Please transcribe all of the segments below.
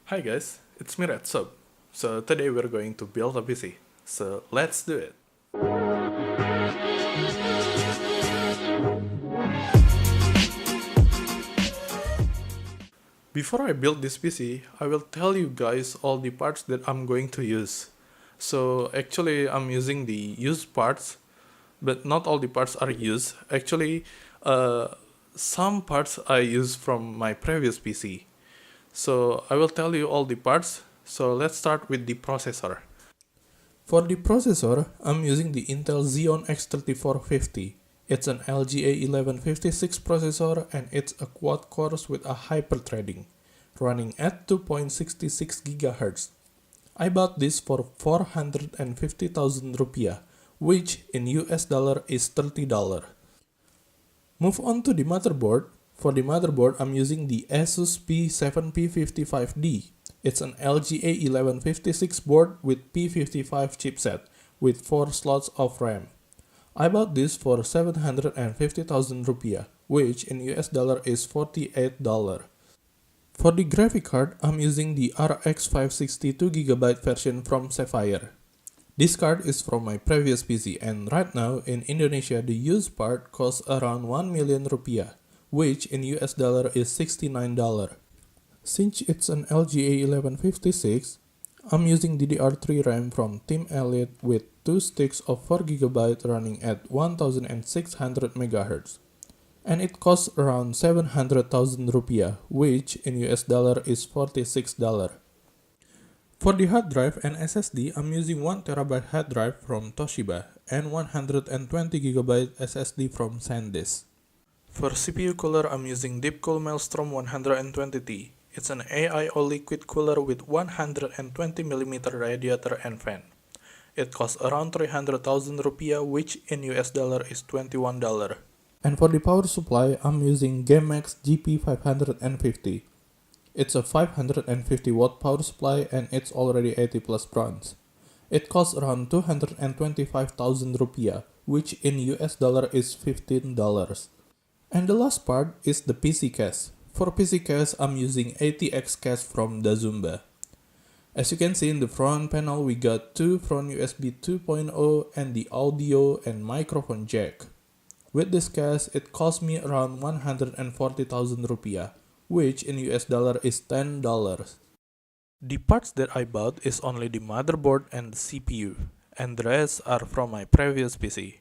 Hi guys, it's me Sub. So today we're going to build a PC. So let's do it. Before I build this PC, I will tell you guys all the parts that I'm going to use. So actually I'm using the used parts, but not all the parts are used. Actually, some parts I use from my previous PC. So I will tell you all the parts. So let's start with the processor. For the processor, I'm using the Intel Xeon X3450. It's an LGA 1156 processor and it's a quad cores with a hyper-threading, running at 2.66 GHz. I bought this for 450,000 rupiah, which in US dollar is $30. Move on to the motherboard. For the motherboard, I'm using the Asus P7P55D. It's an LGA 1156 board with P55 chipset with 4 slots of RAM. I bought this for 750,000 rupiah, which in US dollar is $48. For the graphic card, I'm using the RX 562GB version from Sapphire. This card is from my previous PC and right now in Indonesia the used part costs around 1 million rupiah, which in US dollar is $69. Since it's an LGA 1156, I'm using DDR3 RAM from Team Elite with 2 sticks of 4GB running at 1600 MHz. And it costs around 700,000 rupiah, which in US dollar is $46. For the hard drive and SSD, I'm using 1TB hard drive from Toshiba and 120GB SSD from SanDisk. For CPU cooler, I'm using Deepcool Maelstrom 120T. It's an AIO liquid cooler with 120mm radiator and fan. It costs around 300,000 rupiah, which in US dollar is $21. And for the power supply, I'm using GameX GP550. It's a 550 watt power supply and it's already 80 plus bronze. It costs around 225,000 rupiah, which in US dollar is $15. And the last part is the PC case. For PC case, I'm using ATX case from Dazumba. As you can see in the front panel, we got 2 front USB 2.0 and the audio and microphone jack. With this case, it cost me around 140,000 rupiah, which in US dollar is $10. The parts that I bought is only the motherboard and the CPU, and the rest are from my previous PC.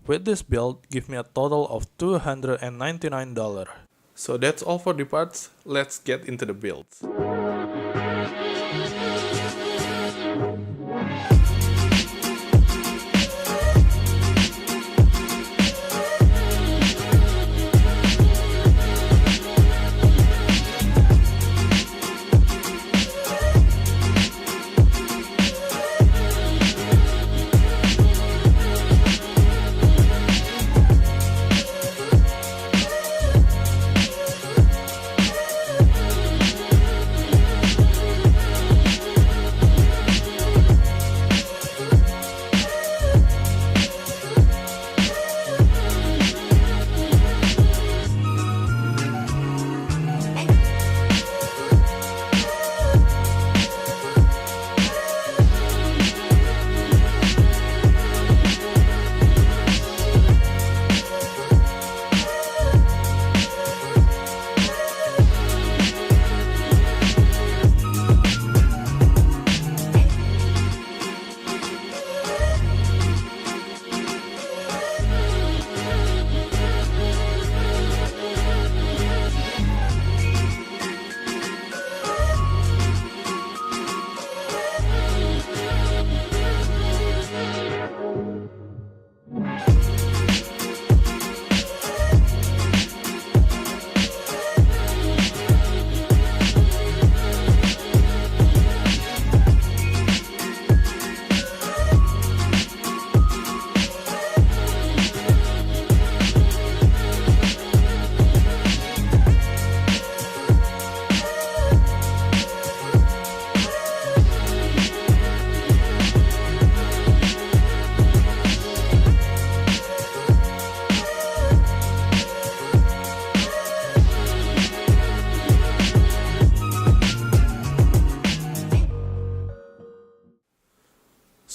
With this build, give me a total of $299. So that's all for the parts, let's get into the builds.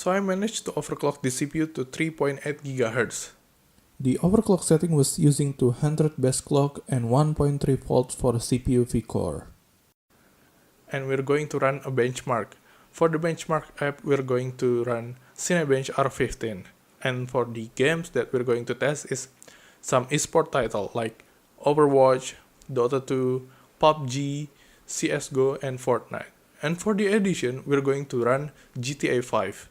So I managed to overclock the CPU to 3.8 GHz. The overclock setting was using 200 base clock and 1.3 volts for the CPU V-core. And we're going to run a benchmark. For the benchmark app, we're going to run Cinebench R15. And for the games that we're going to test is some esport title like Overwatch, Dota 2, PUBG, CSGO, and Fortnite. And for the edition, we're going to run GTA 5.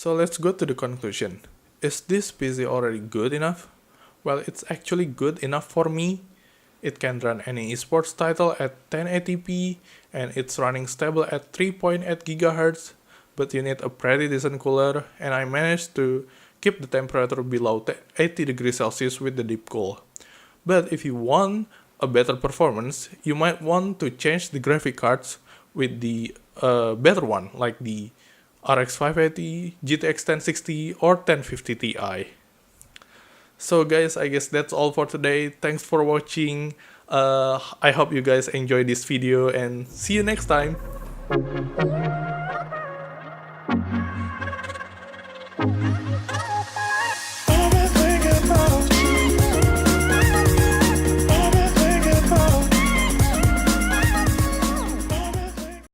So let's go to the conclusion. Is this PC already good enough? Well, it's actually good enough for me. It can run any esports title at 1080p and it's running stable at 3.8 GHz, but you need a pretty decent cooler and I managed to keep the temperature below 80 degrees Celsius with the deep cool. But if you want a better performance, you might want to change the graphic cards with the better one, like the RX 580, GTX 1060, or 1050 Ti. So guys, I guess that's all for today. Thanks for watching. I hope you guys enjoyed this video and see you next time.